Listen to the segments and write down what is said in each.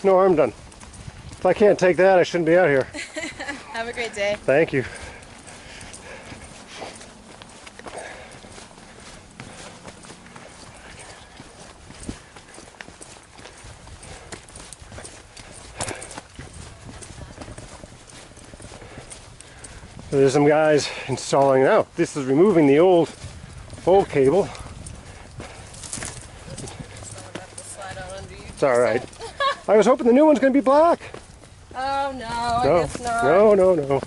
No, I'm done. If I can't take that, I shouldn't be out here. Have a great day. Thank you. So there's some guys installing now. This is removing the old cable. It's all right. I was hoping the new one's going to be black. Oh no, I guess not. No.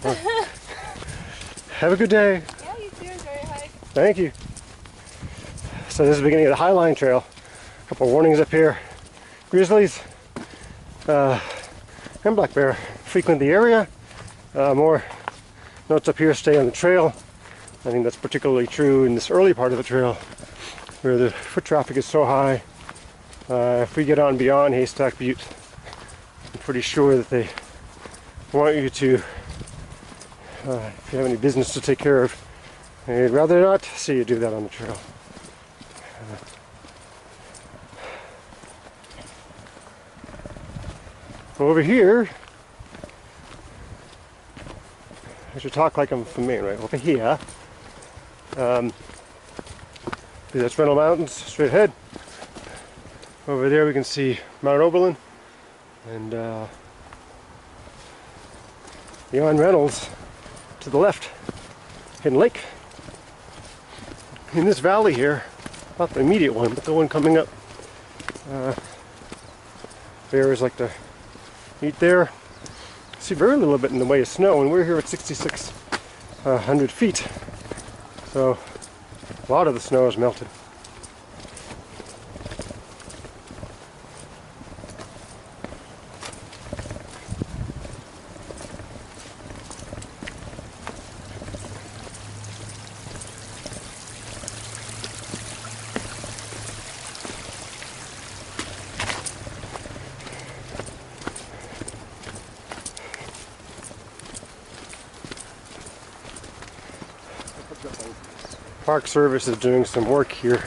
Have a good day. Yeah, you too. Enjoy your hike. Thank you. So this is the beginning of the Highline Trail. A couple warnings up here. Grizzlies and black bear frequent the area. More notes up here, stay on the trail. I think that's particularly true in this early part of the trail where the foot traffic is so high. If we get on beyond Haystack Butte, I'm pretty sure that they want you to, if you have any business to take care of, they'd rather not see you do that on the trail. Over here, I should talk like I'm from Maine, right? Over here, that's Rennell Mountains, straight ahead. Over there we can see Mount Oberlin, and beyond Reynolds, to the left, Hidden Lake. In this valley here, not the immediate one, but the one coming up, bears like to eat there. See very little bit in the way of snow, and we're here at 6,600 feet, so a lot of the snow is melted. Park Service is doing some work here,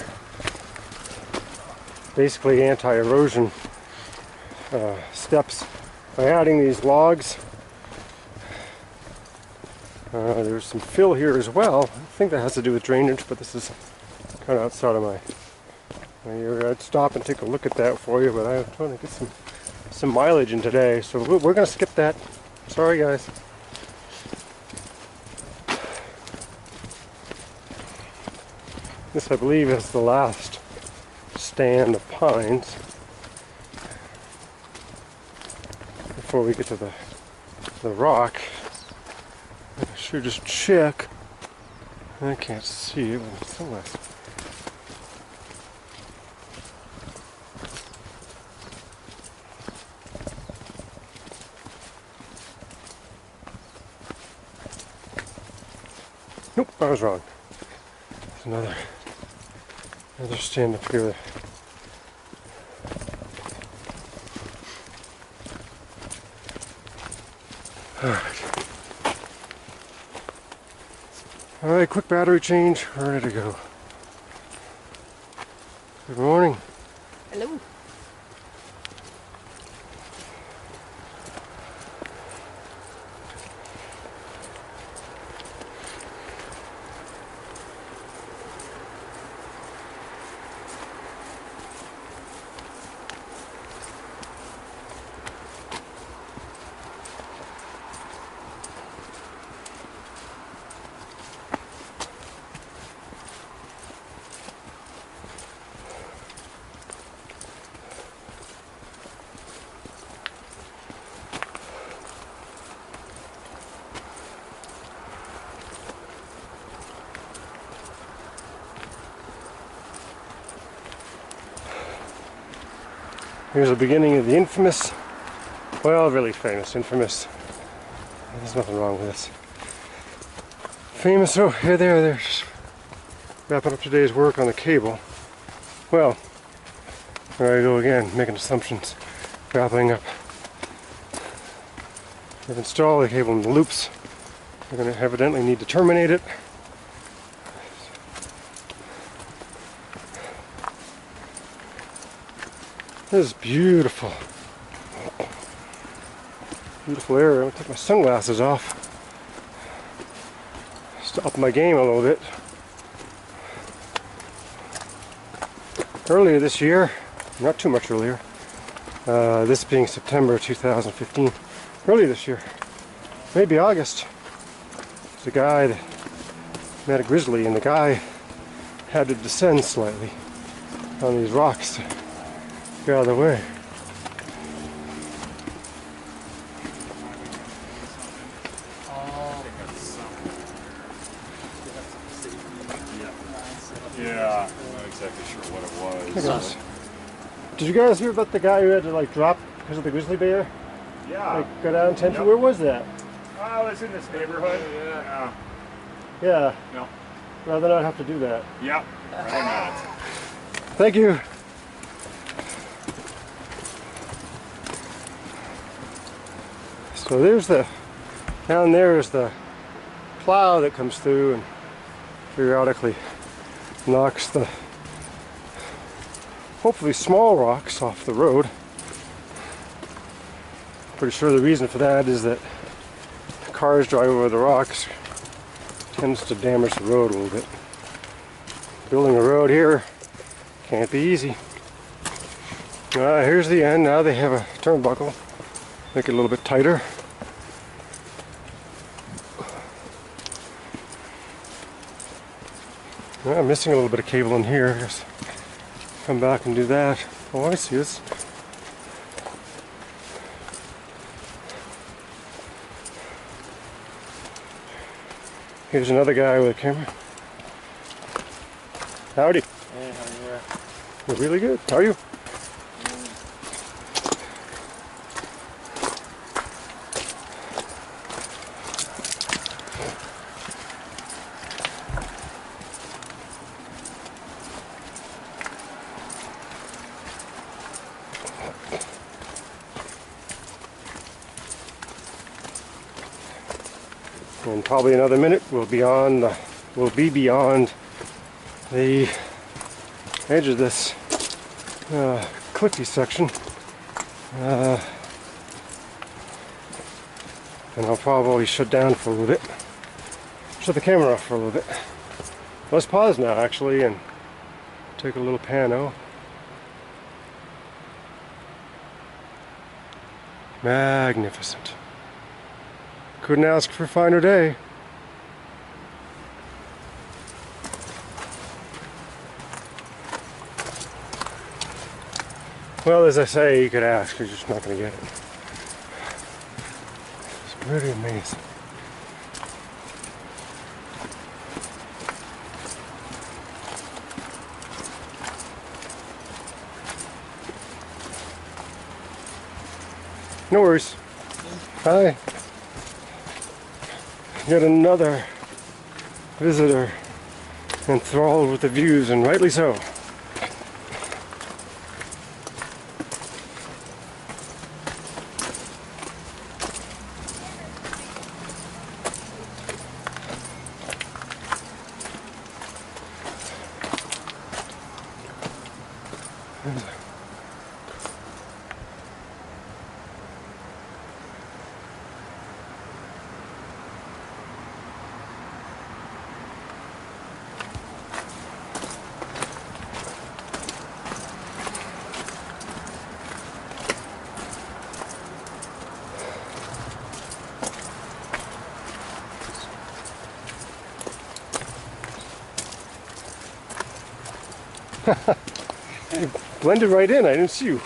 basically anti-erosion steps by adding these logs. There's some fill here as well. I think that has to do with drainage, but this is kind of outside of my area. I'd stop and take a look at that for you, but I'm trying to get some mileage in today, so we're going to skip that. Sorry guys. This, I believe, is the last stand of pines before we get to the rock. I should just check. I can't see it, but it's still left. Nope, I was wrong. There's another stand up here. Alright, quick battery change, we're ready to go. Good morning. Hello. Here's the beginning of the infamous, well, really famous, infamous. There's nothing wrong with this. Famous, oh, here they're just wrapping up today's work on the cable. Well, there I go again, making assumptions, wrapping up. They've installed the cable in the loops. They're going to evidently need to terminate it. This is beautiful. Beautiful area. I'm gonna take my sunglasses off. Just to up my game a little bit. Earlier this year, not too much earlier, this being September 2015, earlier this year, maybe August, there's a guy that met a grizzly, and the guy had to descend slightly on these rocks to get out of the way. Yeah, I'm not exactly sure what it was. Did you guys hear about the guy who had to like drop because of the grizzly bear? Yeah. Like go down 10 feet? Yep. Where was that? Oh, it's in this neighborhood. Yeah. Yeah. No. Rather not have to do that. Yep. Rather not. Thank you. So there's down there is the plow that comes through and periodically knocks the hopefully small rocks off the road. Pretty sure the reason for that is that cars drive over the rocks tends to damage the road a little bit. Building a road here can't be easy. Here's the end. Now they have a turnbuckle. Make it a little bit tighter. I'm missing a little bit of cable in here. I guess come back and do that. Oh, I see this. Here's another guy with a camera. Howdy. Hey, how are you? You're really good. How are you? In probably another minute, we'll be beyond the edge of this cliffy section, and I'll probably shut down for a little bit. Shut the camera off for a little bit. Let's pause now, actually, and take a little pano. Magnificent. Couldn't ask for a finer day. Well, as I say, you could ask, you're just not going to get it. It's pretty amazing. No worries. Hi. Yet another visitor enthralled with the views, and rightly so. You blended right in, I didn't see you.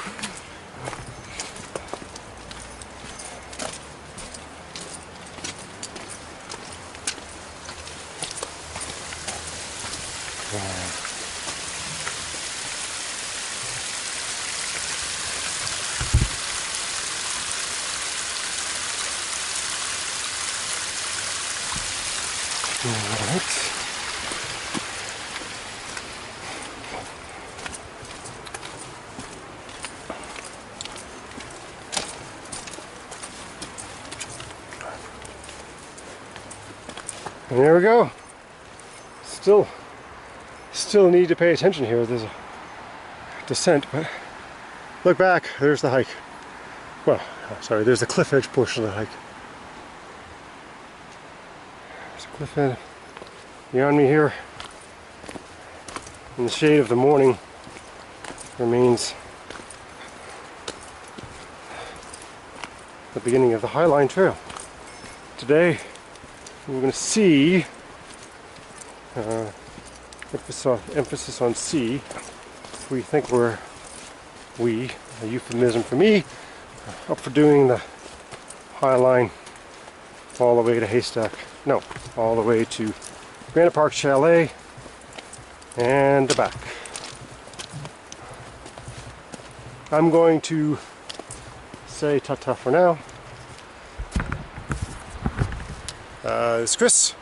And there we go. Still need to pay attention here. There's a descent, but look back, there's the hike. well, sorry, there's the cliff edge portion of the hike. There's a cliff edge beyond me here. In the shade of the morning remains the beginning of the Highline Trail. Today we're going to see, emphasis on see, we think a euphemism for me, up for doing the Highline all the way to Haystack, no, all the way to Granite Park Chalet and back. I'm going to say ta-ta for now. It's Chris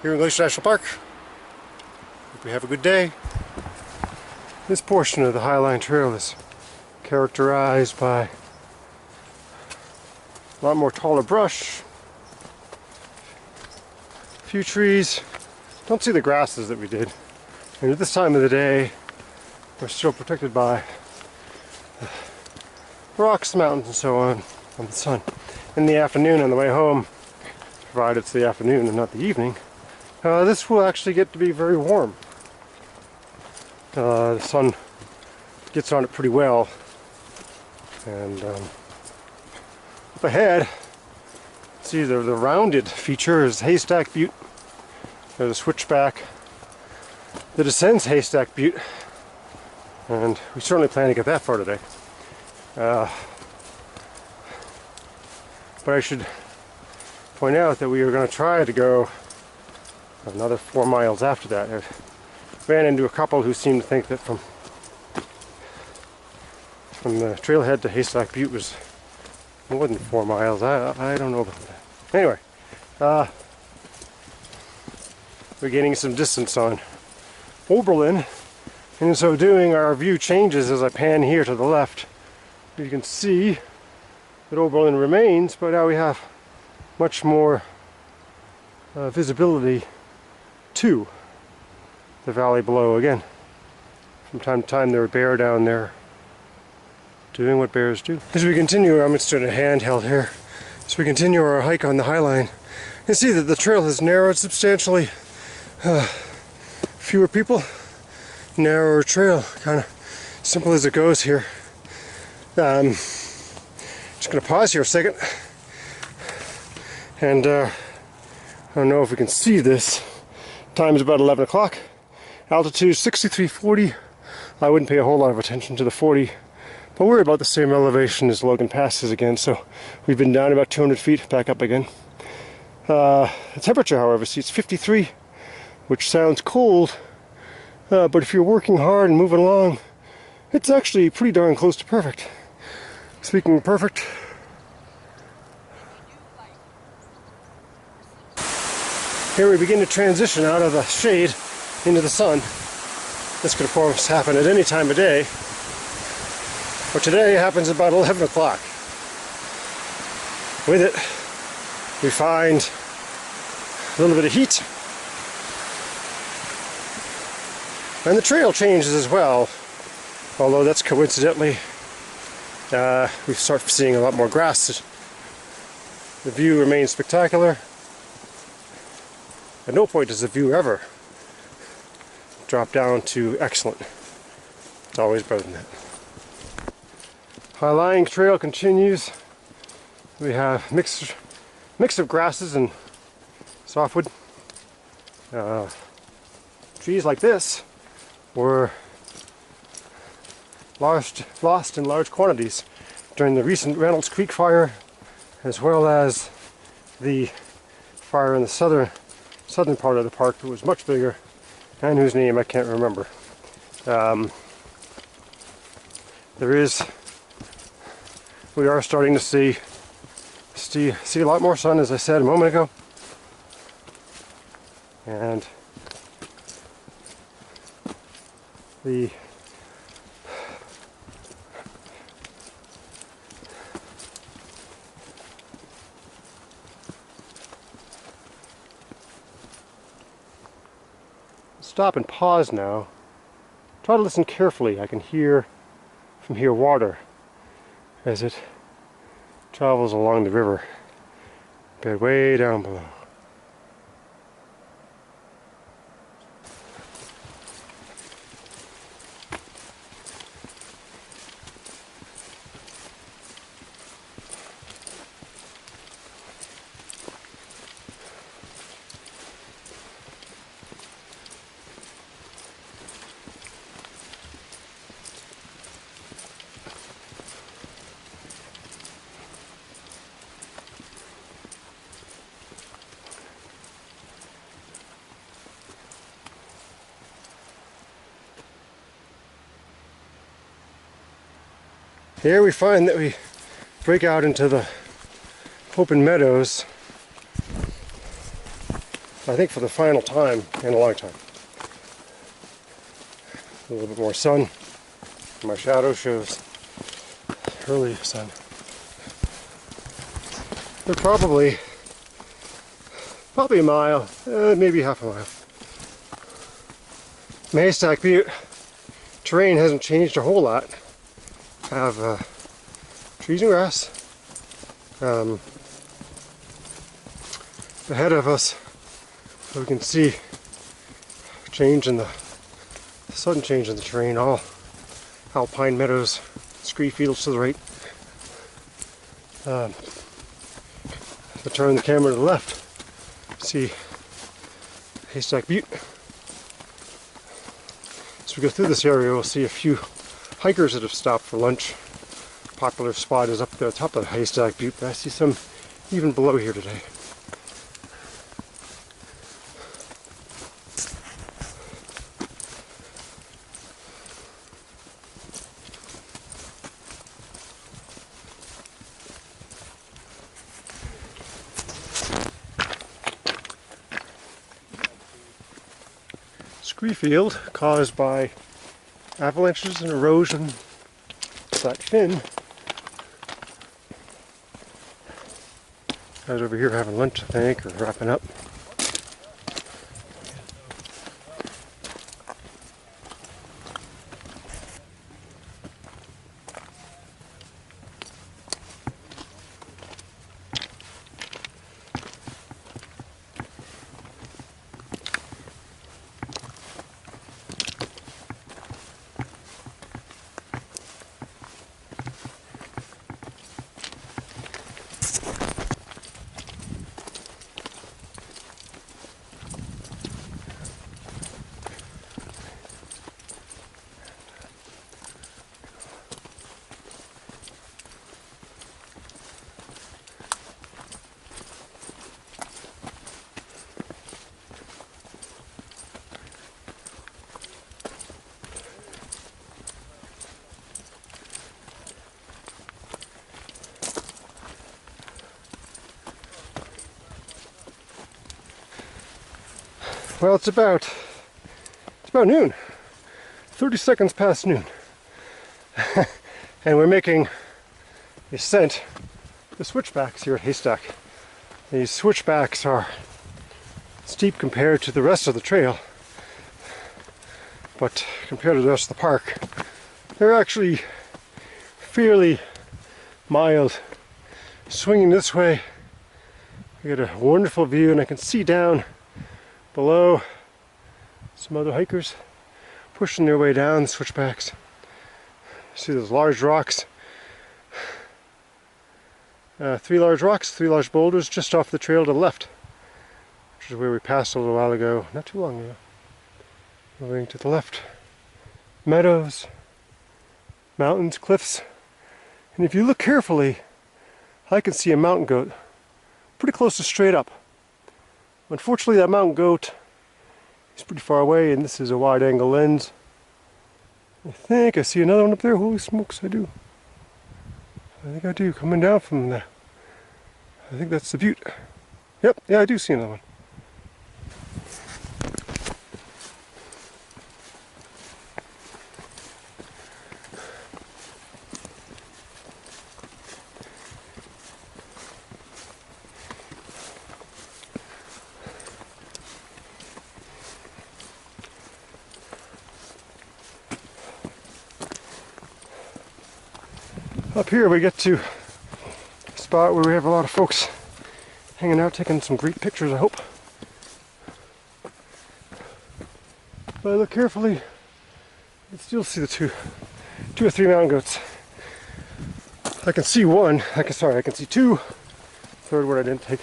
here in Glacier National Park. Hope you have a good day. This portion of the Highline Trail is characterized by a lot more taller brush, a few trees. Don't see the grasses that we did. And at this time of the day, we're still protected by rocks, mountains, and so on from the sun. In the afternoon, on the way home, provided it's the afternoon and not the evening, this will actually get to be very warm. The sun gets on it pretty well, and up ahead, see the rounded feature is Haystack Butte. There's a switchback that ascends Haystack Butte, and we certainly plan to get that far today. But I should point out that we are going to try to go another 4 miles after that. I ran into a couple who seemed to think that from the Trailhead to Haystack Butte was more than 4 miles. I don't know about that. Anyway, we're gaining some distance on Oberlin, and in so doing our view changes as I pan here to the left. You can see that Oberlin remains, but now we have much more visibility to the valley below. Again, from time to time there are bear down there doing what bears do. As we continue, I'm just doing a handheld here. As we continue our hike on the Highline, you can see that the trail has narrowed substantially. Fewer people, narrower trail, kind of simple as it goes here. Just going to pause here a second, and I don't know if we can see this. Time is about 11 o'clock. Altitude 6340. I wouldn't pay a whole lot of attention to the 40, but we're about the same elevation as Logan Pass is again, so we've been down about 200 feet, back up again. The temperature, however, see, it's 53, which sounds cold, but if you're working hard and moving along, it's actually pretty darn close to perfect. Speaking of perfect, here we begin to transition out of the shade into the sun. This could of course happen at any time of day, but today happens about 11 o'clock. With it, we find a little bit of heat, and the trail changes as well, although that's coincidentally we start seeing a lot more grass. The view remains spectacular. At no point does the view ever drop down to excellent. It's always better than that. Highline Trail continues. We have mix of grasses and softwood. Trees like this were lost in large quantities during the recent Reynolds Creek fire, as well as the fire in the southern part of the park that was much bigger, and whose name I can't remember. We are starting to see a lot more sun, as I said a moment ago, and the stop and pause now. Try to listen carefully. I can hear from here water as it travels along the river bed way down below. Here we find that we break out into the open meadows, I think for the final time in a long time. A little bit more sun. My shadow shows early sun. They're probably a mile, maybe half a mile. The Haystack Butte terrain hasn't changed a whole lot. Have trees and grass. Ahead of us, we can see sudden change in the terrain. All alpine meadows, scree fields to the right. If I turn the camera to the left, see Haystack Butte. As we go through this area, we'll see a few hikers that have stopped for lunch. Popular spot is up there, top of the Haystack Butte, but I see some even below here today. Scree field caused by avalanches and erosion. That fin. Guys over here having lunch, I think, or wrapping up. Well, it's about noon. 30 seconds past noon. And we're making a ascent the switchbacks here at Haystack. These switchbacks are steep compared to the rest of the trail, but compared to the rest of the park, they're actually fairly mild. Swinging this way, I get a wonderful view, and I can see down below some other hikers pushing their way down the switchbacks. See those large rocks? 3 large rocks, 3 large boulders just off the trail to the left, which is where we passed a little while ago, not too long ago. Moving to the left, meadows, mountains, cliffs, and if you look carefully, I can see a mountain goat pretty close to straight up. Unfortunately, that mountain goat is pretty far away, and this is a wide angle lens. I think I see another one up there. Holy smokes, I do. I think I do, coming down from the, I think that's the Butte. Yep, yeah, I do see another one. Up here we get to spot where we have a lot of folks hanging out, taking some great pictures, I hope. But I look carefully, you can still see the two or three mountain goats. I can see one, I can see two. Third one I didn't take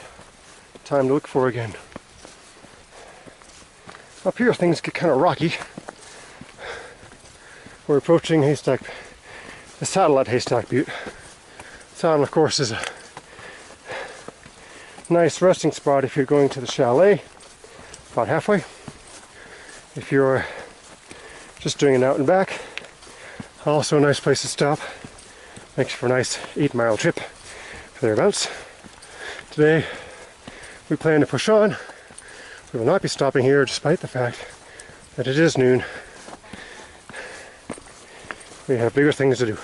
time to look for again. Up here things get kind of rocky. We're approaching Haystack, the saddle at Haystack Butte. Saddle, of course, is a nice resting spot if you're going to the chalet, about halfway. If you're just doing an out and back, also a nice place to stop. Makes for a nice 8-mile trip thereabouts. Today we plan to push on. We will not be stopping here despite the fact that it is noon. We have bigger things to do.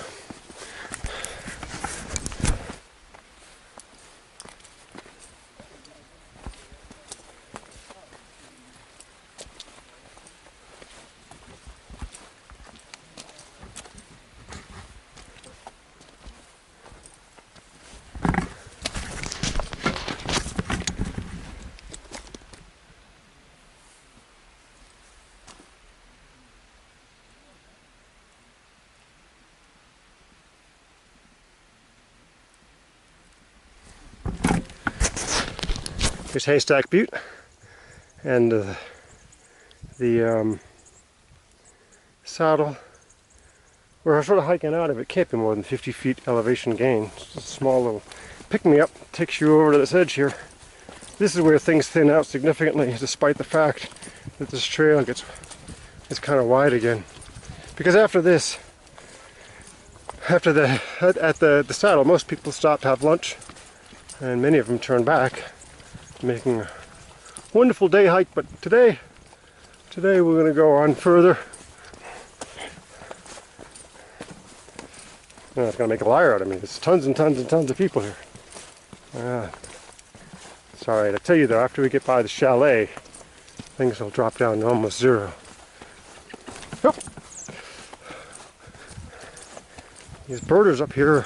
Here's Haystack Butte, and the saddle. We're sort of hiking out of it. Can't be more than 50 feet elevation gain. It's just a small little pick-me-up, takes you over to this edge here. This is where things thin out significantly, despite the fact that this trail is kind of wide again. Because after this, at the saddle, most people stop to have lunch, and many of them turn back, making a wonderful day hike. But today we're going to go on further. No, it's going to make a liar out of me. There's tons and tons and tons of people here. Sorry to tell you though, after we get by the chalet, things will drop down to almost zero. Yep. These birders up here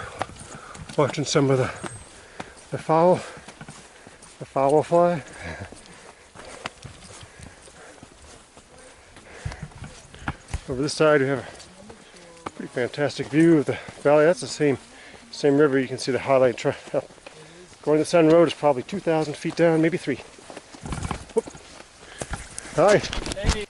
watching some of the fowl fly. Over this side we have a pretty fantastic view of the valley. That's the same river. You can see the Highline trail. Going to the Sun Road is probably 2,000 feet down, maybe 3. Whoop. Hi. Hey.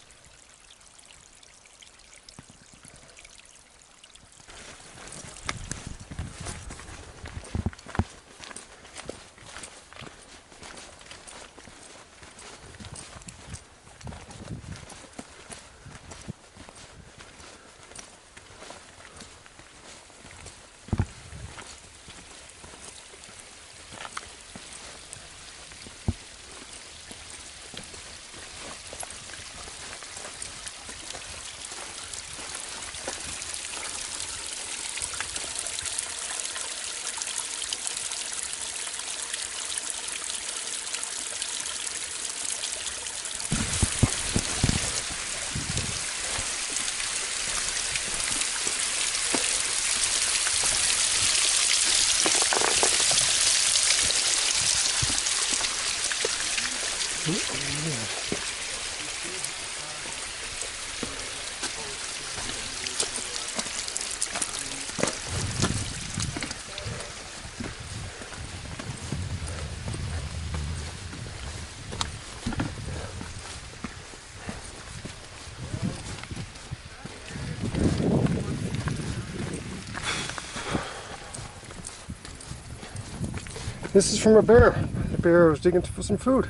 This is from a bear. The bear was digging for some food.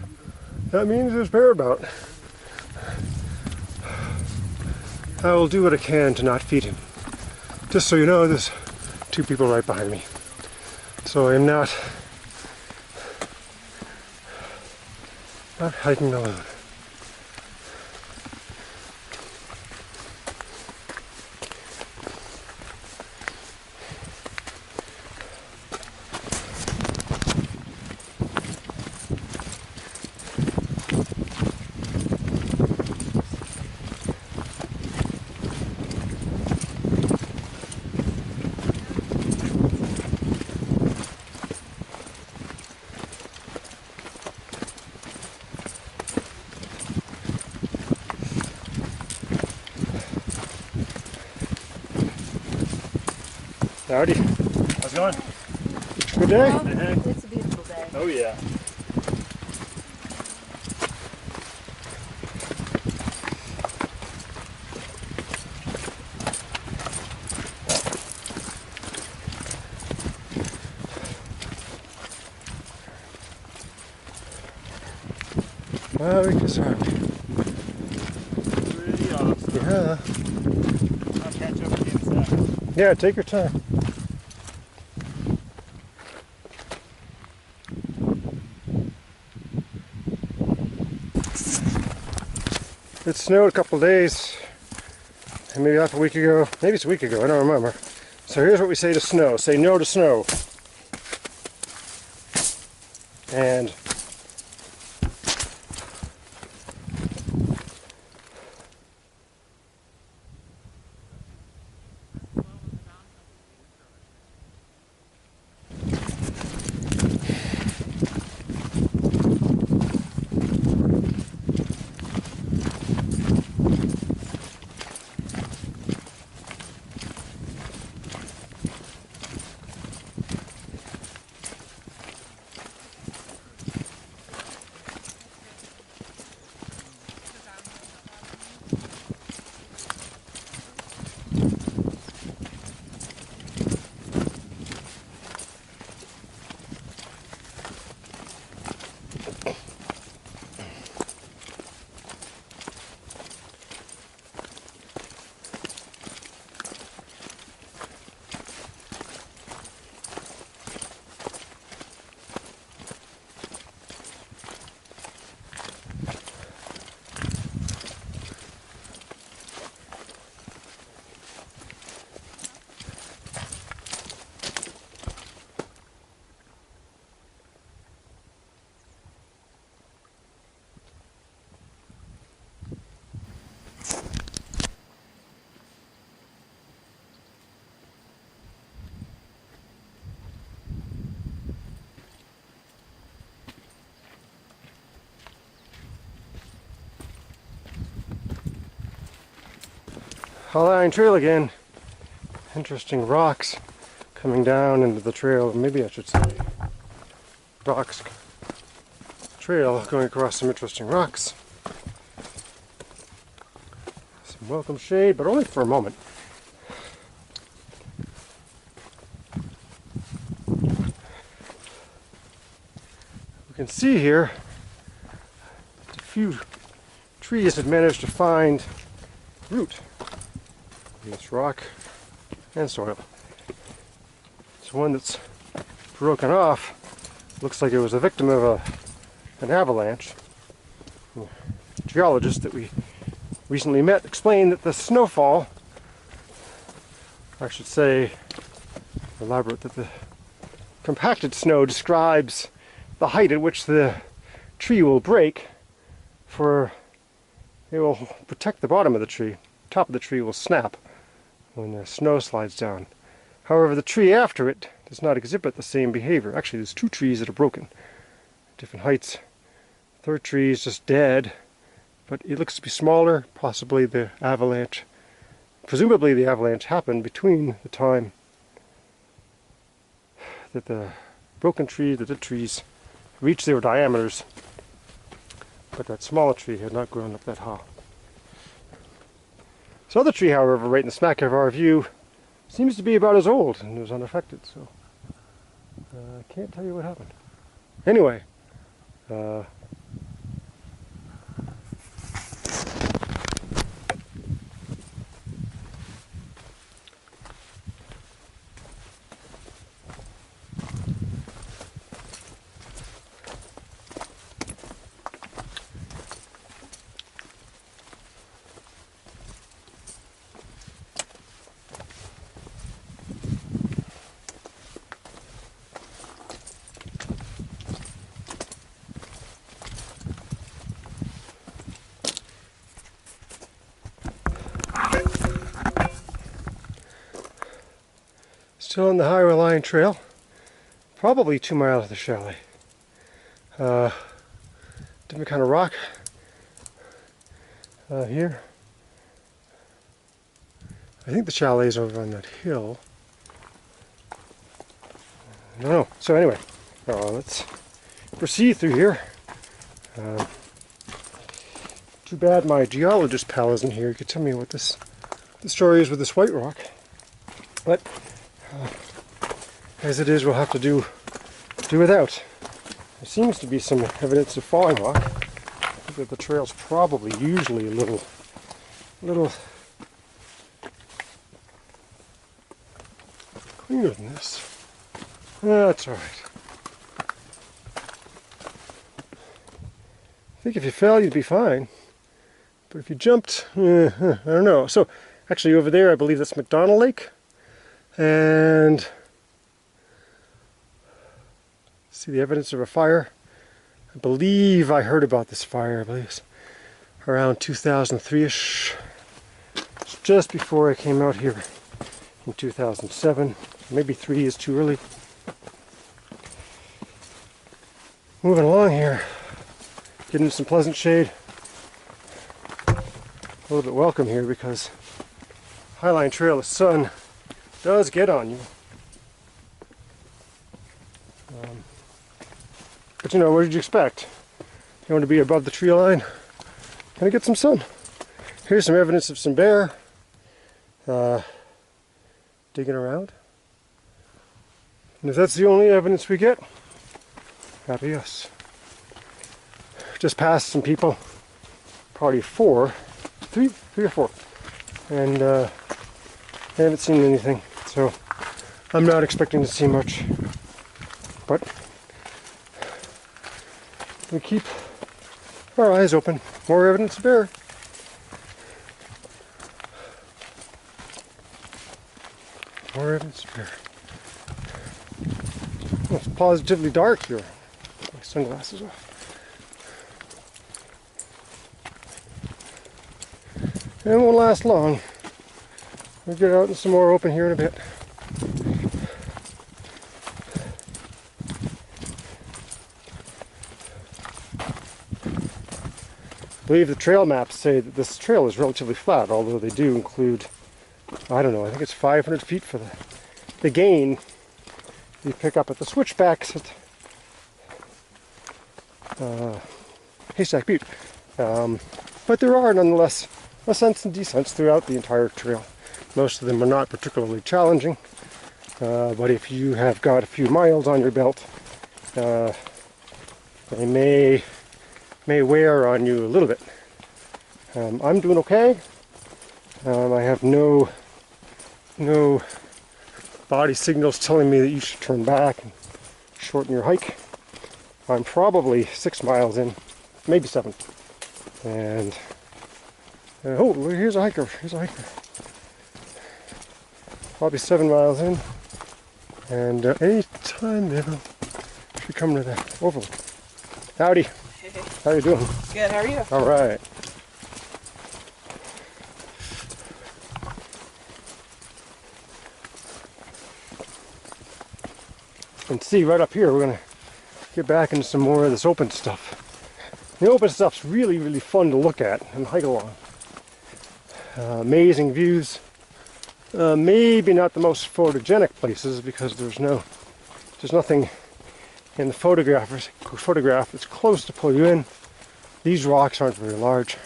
That means there's bear about. I will do what I can to not feed him. Just so you know, there's 2 people right behind me. So I am not hiking alone. Howdy. How's it going? Good day? Well, it's a beautiful day. Oh yeah. Oh, we can start. Pretty awesome. Yeah. I'll catch up with you in a second. Yeah, take your time. It snowed a couple of days, and maybe half a week ago, maybe it's a week ago, I don't remember. So here's what we say to snow. Say no to snow. And Highline trail again. Interesting rocks coming down into the trail. Maybe I should say rocks. Trail going across some interesting rocks. Some welcome shade, but only for a moment. We can see here a few trees had managed to find root in this rock and soil. It's one that's broken off. Looks like it was a victim of an avalanche. The geologist that we recently met explained that the snowfall, I should say, elaborate, that the compacted snow describes the height at which the tree will break, for it will protect the bottom of the tree. Top of the tree will snap when the snow slides down. However, the tree after it does not exhibit the same behavior. Actually, there's two trees that are broken, different heights. Third tree is just dead, but it looks to be smaller. Possibly the avalanche, presumably the avalanche happened between the time that the broken tree, the dead trees, reached their diameters, but that smaller tree had not grown up that high. This other tree, however, right in the smack of our view, seems to be about as old and was unaffected, so I can't tell you what happened. Anyway, still on the Highline trail, probably 2 miles of the chalet. Different kind of rock here. I think the chalet is over on that hill. I don't know. So anyway, let's proceed through here. Too bad my geologist pal isn't here. He could tell me what the story is with this white rock. But as it is, we'll have to do without. There seems to be some evidence of falling rock. I think that the trail's probably usually a little cleaner than this. That's alright. I think if you fell, you'd be fine. But if you jumped, I don't know. So, actually over there, I believe that's McDonald Lake. And see the evidence of a fire. I believe I heard about this fire, I believe it's around 2003-ish. It's just before I came out here in 2007. Maybe 3 is too early. Moving along here, getting some pleasant shade. A little bit welcome here because Highline Trail, the sun does get on you. But you know, what did you expect? You want to be above the tree line, gonna get some sun. Here's some evidence of some bear digging around. And if that's the only evidence we get, happy us. Just passed some people, probably three or four, and I haven't seen anything, so I'm not expecting to see much. But we keep our eyes open. More evidence of bear. More evidence of bear. Oh, it's positively dark here. My sunglasses off. It won't last long. We'll get out in some more open here in a bit. I believe the trail maps say that this trail is relatively flat, although they do include, I don't know, I think it's 500 feet for the gain you pick up at the switchbacks at Haystack Butte. But there are nonetheless ascents and descents throughout the entire trail. Most of them are not particularly challenging, but if you have got a few miles on your belt, they may wear on you a little bit. I'm doing okay. I have no body signals telling me that you should turn back and shorten your hike. I'm probably 6 miles in, maybe 7. And oh, here's a hiker. Probably 7 miles in, and any time they'll be coming to that overlook. Howdy. Hey. How you doing? Good, how are you? All right. And see, right up here, we're gonna get back into some more of this open stuff. The open stuff's really, really fun to look at and hike along. Amazing views. Maybe not the most photogenic places because there's nothing in the photograph that's close to pull you in. These rocks aren't very large,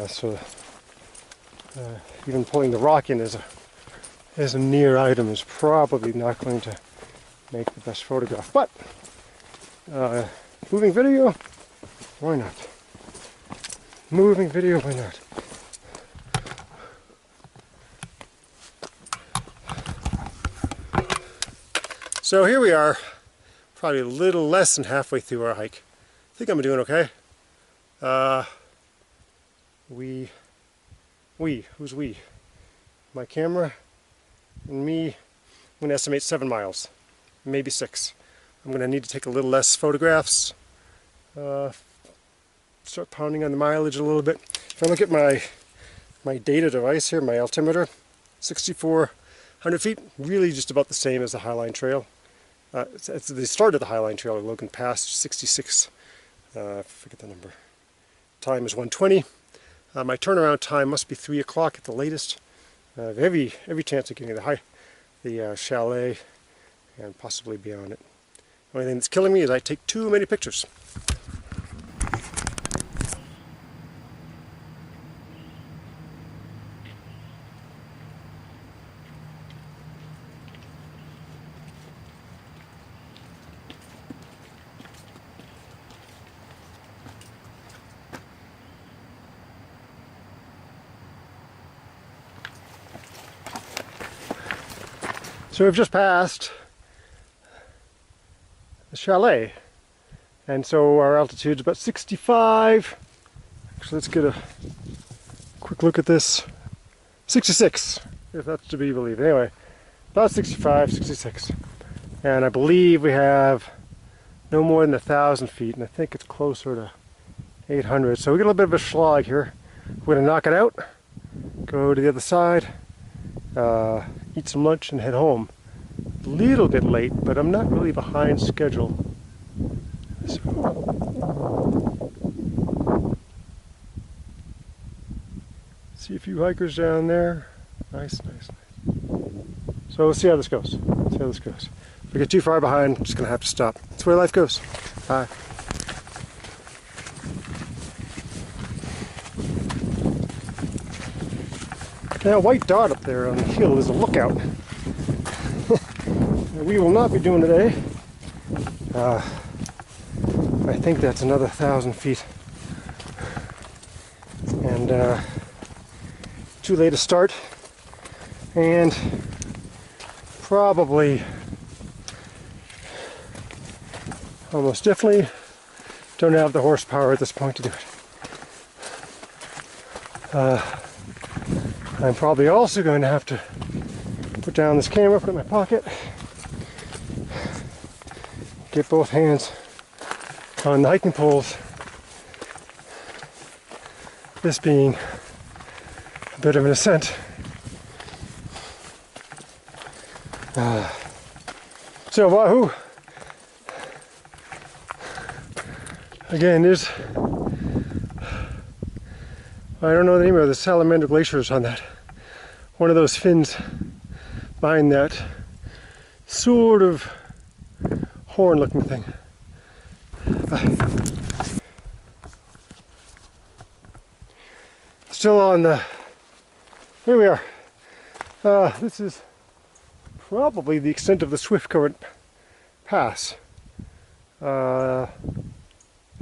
so even pulling the rock in as a near item is probably not going to make the best photograph. But moving video, why not? Moving video, why not? So here we are, probably a little less than halfway through our hike. I think I'm doing okay. Who's we? My camera and me. I'm going to estimate 7 miles, maybe 6. I'm going to need to take a little less photographs. Start pounding on the mileage a little bit. If I look at my data device here, my altimeter, 6,400 feet, really just about the same as the Highline Trail. It's the start of the Highline Trail at Logan Pass, 66, I forget the number. Time is 1:20. My turnaround time must be 3 o'clock at the latest. Every chance of getting the Chalet and possibly beyond it. The only thing that's killing me is I take too many pictures. So we've just passed the Chalet, and so our altitude's about 65. Actually, let's get a quick look at this. 66, if that's to be believed. Anyway, about 65, 66. And I believe we have no more than 1,000 feet, and I think it's closer to 800. So we get a little bit of a slog here. We're gonna knock it out, go to the other side, eat some lunch and head home. A little bit late, but I'm not really behind schedule. So, see a few hikers down there. Nice, nice, nice. So we'll see how this goes. See how this goes. If we get too far behind, I'm just gonna have to stop. That's where life goes. Bye. Now, a white dot up there on the hill is a lookout. We will not be doing today. I think that's another 1,000 feet. And too late to start. And probably, almost definitely, don't have the horsepower at this point to do it. I'm probably also going to have to put down this camera, put it in my pocket, get both hands on the hiking poles, this being a bit of an ascent. So wahoo! Again, there's, I don't know the name of the salamander glaciers on that. One of those fins behind that sort of horn-looking thing. Still on the, here we are. This is probably the extent of the Swiftcurrent pass.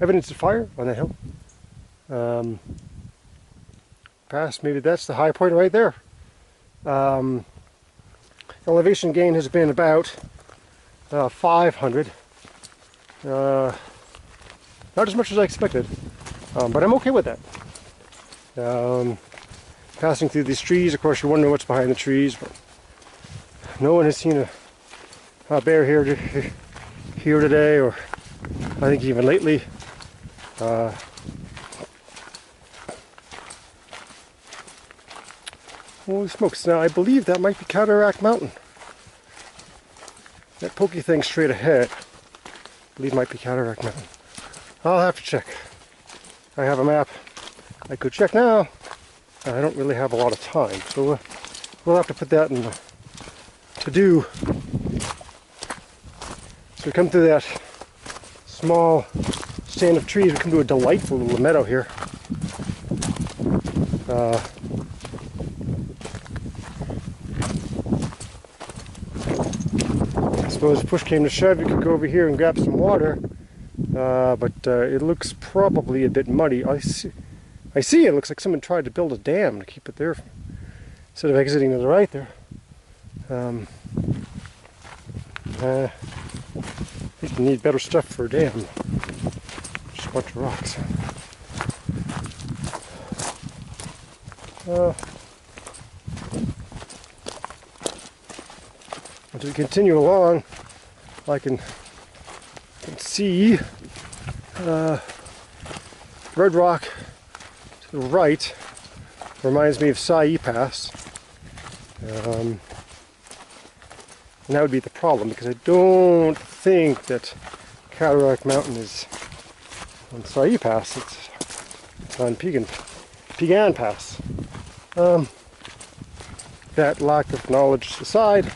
Evidence of fire on that hill. Pass, maybe that's the high point right there. Elevation gain has been about 500. Not as much as I expected, but I'm okay with that. Passing through these trees, of course you're wondering what's behind the trees, but no one has seen a bear here today, or I think even lately. Holy smokes, now I believe that might be Cataract Mountain. That pokey thing straight ahead, I believe might be Cataract Mountain. I'll have to check. I have a map. I could check now. I don't really have a lot of time, so we'll have to put that in the to-do. So we come through that small stand of trees, we come to a delightful little meadow here. I suppose if push came to shove, you could go over here and grab some water, but it looks probably a bit muddy. I see it looks like someone tried to build a dam to keep it there instead of exiting to the right there. I think you need better stuff for a dam. Just a bunch of rocks. As we continue along, I can see Red Rock to the right. Reminds me of Sai Pass. And that would be the problem, because I don't think that Cataract Mountain is on Sai Pass. It's on Pegan Pass. That lack of knowledge aside,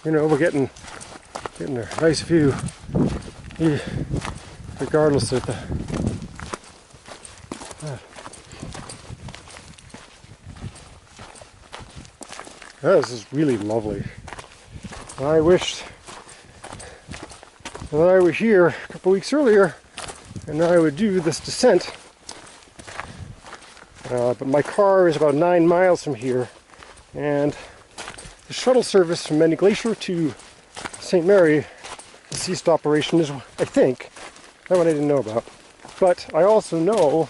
you know, we're getting a nice view, regardless of the. This is really lovely. I wished that I were here a couple weeks earlier and I would do this descent. But my car is about 9 miles from here, and the shuttle service from Glacier to St. Mary, the ceased operation is, I think, that one I didn't know about. But I also know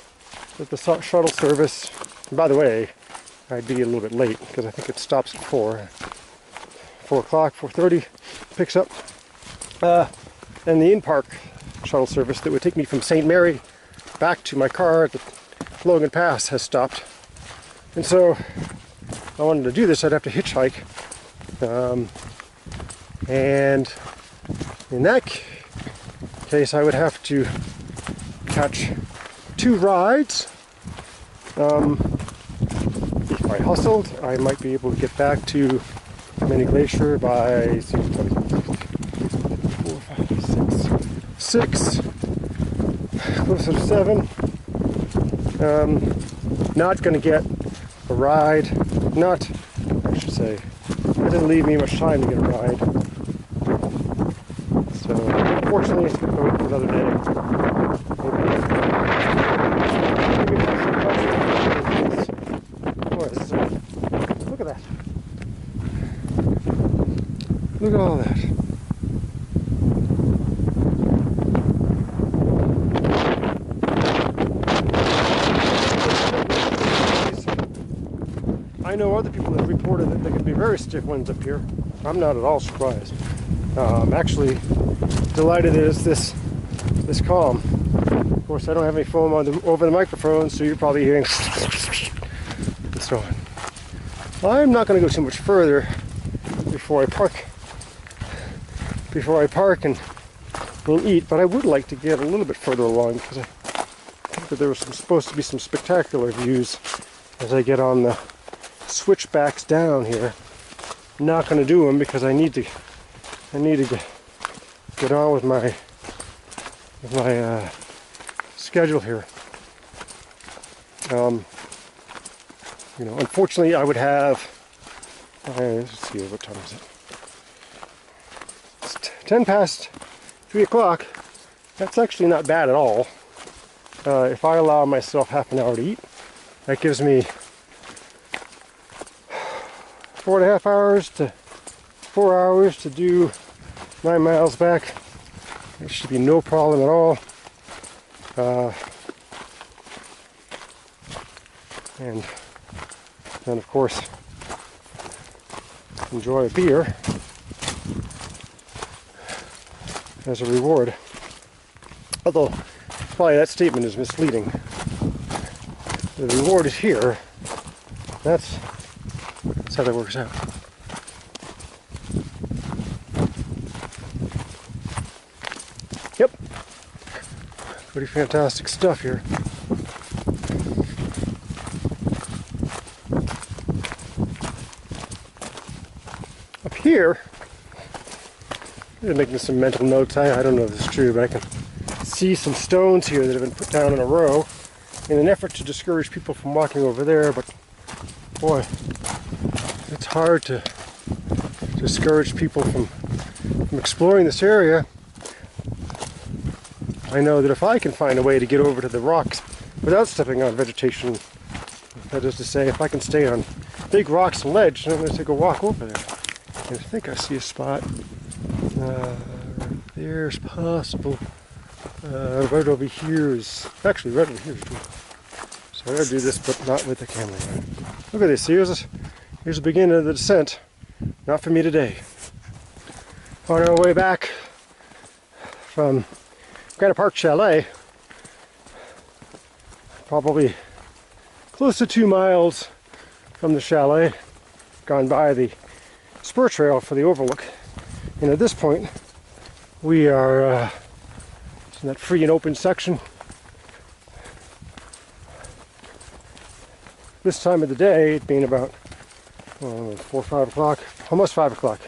that the shuttle service, and by the way, I'd be a little bit late because I think it stops at 4 o'clock, 4:30, picks up. And the in-park shuttle service that would take me from St. Mary back to my car at the Logan Pass has stopped. And so if I wanted to do this, I'd have to hitchhike. And in that case, I would have to catch 2 rides. If I hustled, I might be able to get back to Glacier by 4, 5, 6, closer to 7. Not going to get a ride. I should say, it didn't leave me much time to get a ride. So, unfortunately, it's going to go for another day. Look at that. Look at all that. I know other people have reported that there can be very stiff winds up here. I'm not at all surprised. I'm actually delighted that it's this calm. Of course, I don't have any foam over the microphone, so you're probably hearing and so on. I'm not going to go too much further before I park and eat, but I would like to get a little bit further along because I think that there was supposed to be some spectacular views as I get on the switchbacks down here. I'm not going to do them because I need to get on with my schedule here. You know, unfortunately, I would have. Let's see, what time is it? It's 10 past 3 o'clock. That's actually not bad at all. If I allow myself half an hour to eat, that gives me 4.5 hours to 4 hours to do 9 miles back. It should be no problem at all. And then, of course, enjoy a beer as a reward. Although, probably that statement is misleading. The reward is here. That's how that works out. Yep. Pretty fantastic stuff here. Up here, I'm making some mental notes. I don't know if this is true, but I can see some stones here that have been put down in a row in an effort to discourage people from walking over there, but boy, it's hard to discourage people from exploring this area. I know that if I can find a way to get over to the rocks without stepping on vegetation, that is to say, if I can stay on big rocks and ledge, then I'm going to take a walk over there. And I think I see a spot. Right there's possible. Right over here is, actually right over here is too. So I'm going to do this, but not with the camera. Look at this. Here's the beginning of the descent. Not for me today. On our way back from Granite Park Chalet, probably close to 2 miles from the chalet, gone by the spur trail for the overlook, and at this point we are in that free and open section. This time of the day, it being about 4 or 5 o'clock, almost 5 o'clock,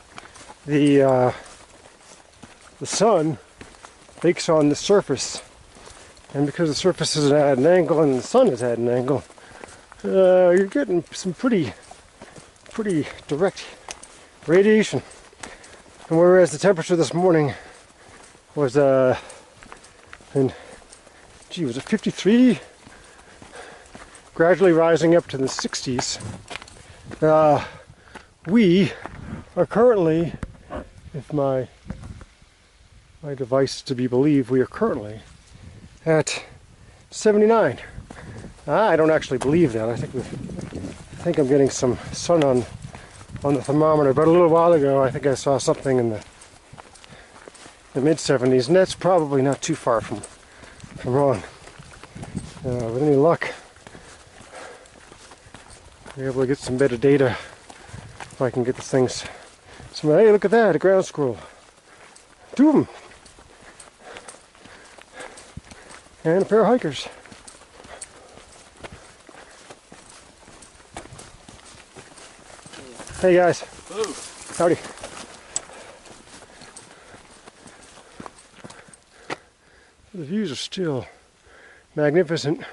the sun bakes on the surface, and because the surface is at an angle and the sun is at an angle, you're getting some pretty direct radiation. And whereas the temperature this morning was was it 53, gradually rising up to the 60s. We are currently, if my device is to be believed, we are currently at 79. I don't actually believe that. I think I'm getting some sun on the thermometer. But a little while ago, I think I saw something in the mid 70s, and that's probably not too far from wrong. With any luck, I'll be able to get some better data if I can get the things. Hey, look at that, a ground squirrel. 2 of them. And a pair of hikers. Hey guys. Ooh. Howdy. The views are still magnificent.